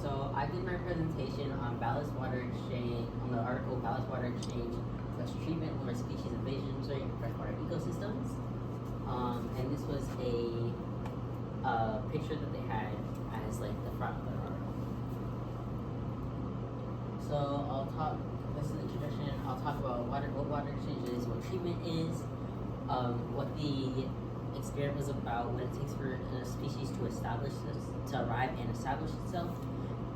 So I did my presentation on ballast water exchange, on the article Ballast Water Exchange / Treatment Lunar Species Invasion during Freshwater Ecosystems. And this was a picture that they had as like the front of their article. So this is the introduction, I'll talk about what water exchange is, what treatment is, what the experiment was about, what it takes for a species to arrive and establish itself,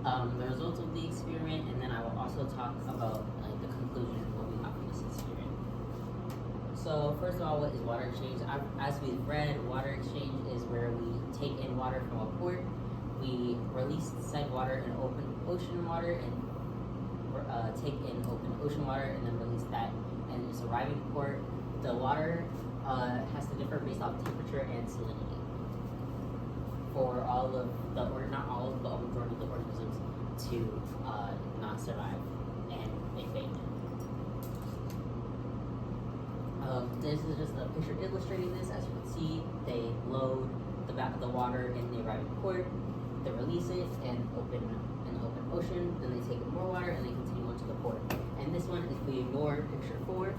the results of the experiment, and then I will also talk about like the conclusion of what we got from this experiment. So first of all, what is water exchange? As we've read, water exchange is where we take in water from a port, we release said water in open ocean water, and take in open ocean water and then release that, and it's arriving at port. The water has to differ based off temperature and salinity for all of the, or not all of, but a majority of the organisms to not survive and they fade. This is just a picture illustrating this. As you can see, they load the water in the arriving port, they release it and open in the open ocean, then they take in more water and they continue on to the port. And this one, if we ignore picture 4,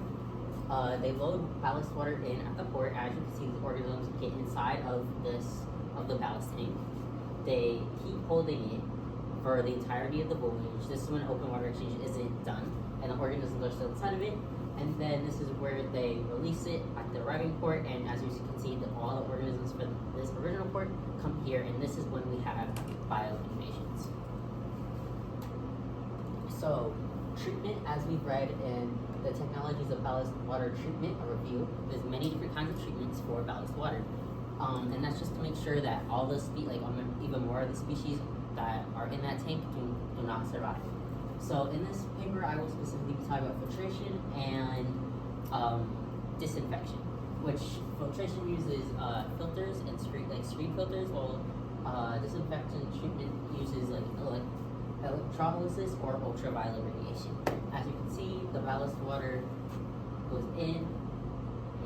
they load ballast water in at the port. As you can see, the organisms get inside of the ballast tank. They keep holding it for the entirety of the voyage. This is when open water exchange isn't done, and the organisms are still inside of it. And then this is where they release it at the arriving port. And as you can see, all the organisms from this original port come here, and this is when we have bioinvasions. So, treatment, as we've read in the technologies of ballast water treatment, a review, there's many different kinds of treatments for ballast water. And that's just to make sure that all the even more of the species that are in that tank do not survive. So in this paper, I will specifically be talking about filtration and disinfection, which filtration uses filters and screen filters, while disinfection treatment uses electrolysis or ultraviolet radiation. As you can see, the ballast water goes in,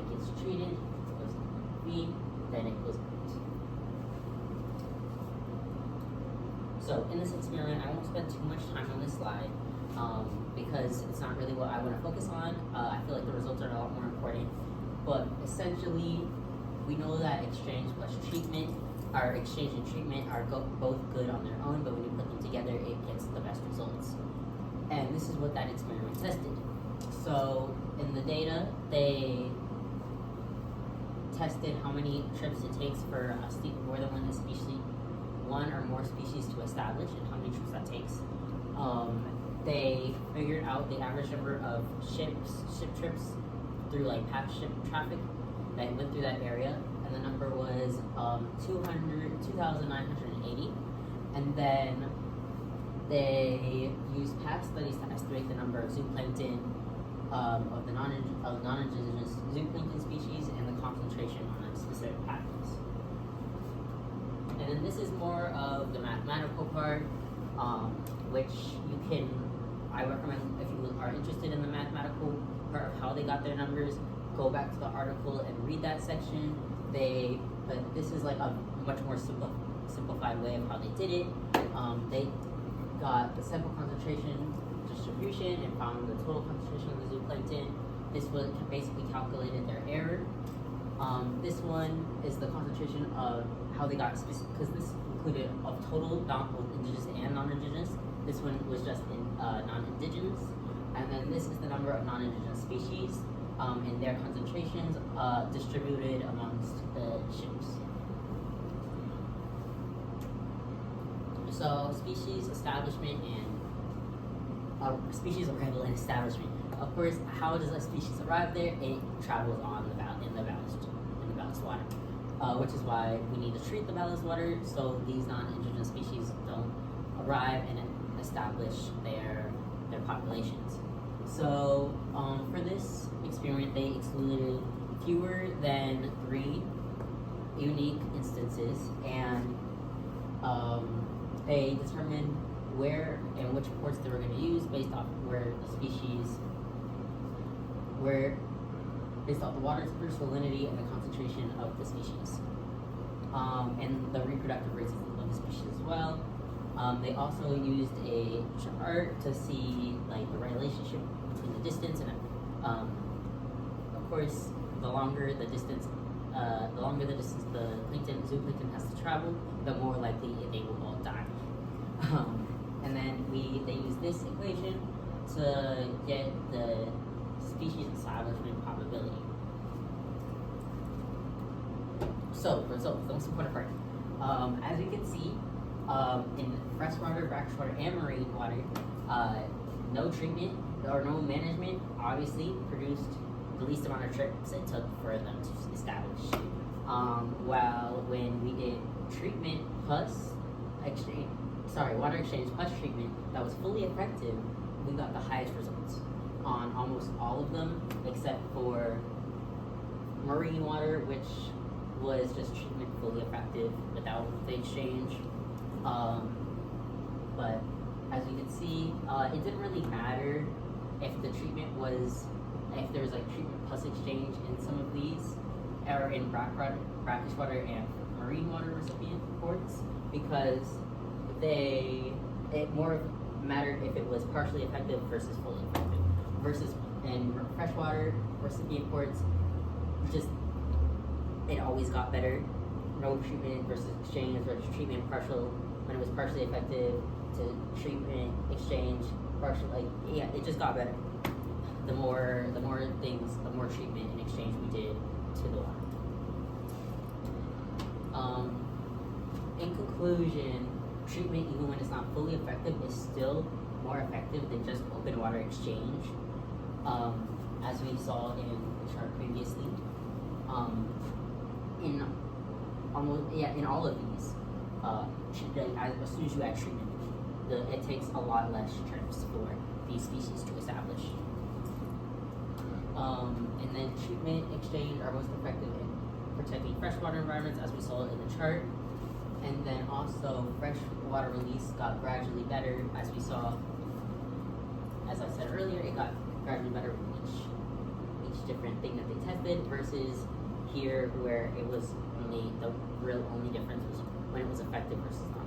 it gets treated, it goes to then it goes out. So in this experiment, I won't spend too much time on this slide because it's not really what I want to focus on. I feel like the results are a lot more important. But essentially, we know that exchange and treatment are both good on their own, but when you put them together, it gets the best results. And this is what that experiment tested. So in the data, they tested how many trips it takes for more than one or more species to establish, and how many trips that takes. They figured out the average number of ship trips through past ship traffic that went through that area, and the number was 2,980. And then they used past studies to estimate the number of zooplankton of the non-indigenous zooplankton species and the concentration on specific patterns. And then this is more of the mathematical part, which I recommend if you are interested in the mathematical part of how they got their numbers, go back to the article and read that section. But this is a much more simplified way of how they did it. They got the sample concentration distribution and found the total concentration of the zooplankton. This was basically calculated their error. This one is the concentration of how they got specific, because this included of total both indigenous and non-indigenous. This one was just non-indigenous. And then this is the number of non-indigenous species and their concentrations distributed amongst the ships. So species establishment and species arrival and establishment. Of course, how does a species arrive there? It travels on in the ballast water, which is why we need to treat the ballast water so these non-indigenous species don't arrive and establish their populations. So for this experiment, they excluded fewer than 3 unique instances, and they determined where and which ports they were going to use based off based off the water temperature, salinity, and the concentration of the species, and the reproductive rates of the species as well. They also used a chart to see like the relationship between the distance and, of course, the longer the distance the zooplankton has to travel, the more likely they will all die. And then they use this equation to get the species establishment probability. So, results, the most important part. As you can see, in freshwater, brackish and marine water, no treatment or no management obviously produced the least amount of trips it took for them to establish. While when we did treatment plus water exchange plus treatment that was fully effective, we got the highest results on almost all of them, except for marine water, which was just treatment fully effective without the exchange. But as you can see, it didn't really matter if the treatment was, if there was like treatment plus exchange in some of these, or in brackish water and marine water recipient ports, because it more mattered if it was partially effective versus fully effective. Versus in freshwater recipient ports, just it always got better. No treatment versus exchange, or just treatment partial when it was partially effective to treatment exchange partial. Like, yeah, it just got better. The more treatment and exchange we did to the water. In conclusion, treatment, even when it's not fully effective, is still more effective than just open water exchange, as we saw in the chart previously. In all of these, as soon as you add treatment, it takes a lot less trips for these species to establish. And then treatment exchange are most effective in protecting freshwater environments, as we saw in the chart. And then also freshwater release got gradually better, as we saw. As I said earlier, it got gradually better with each different thing that they tested, versus here where it was only, the real only difference was when it was effective versus not.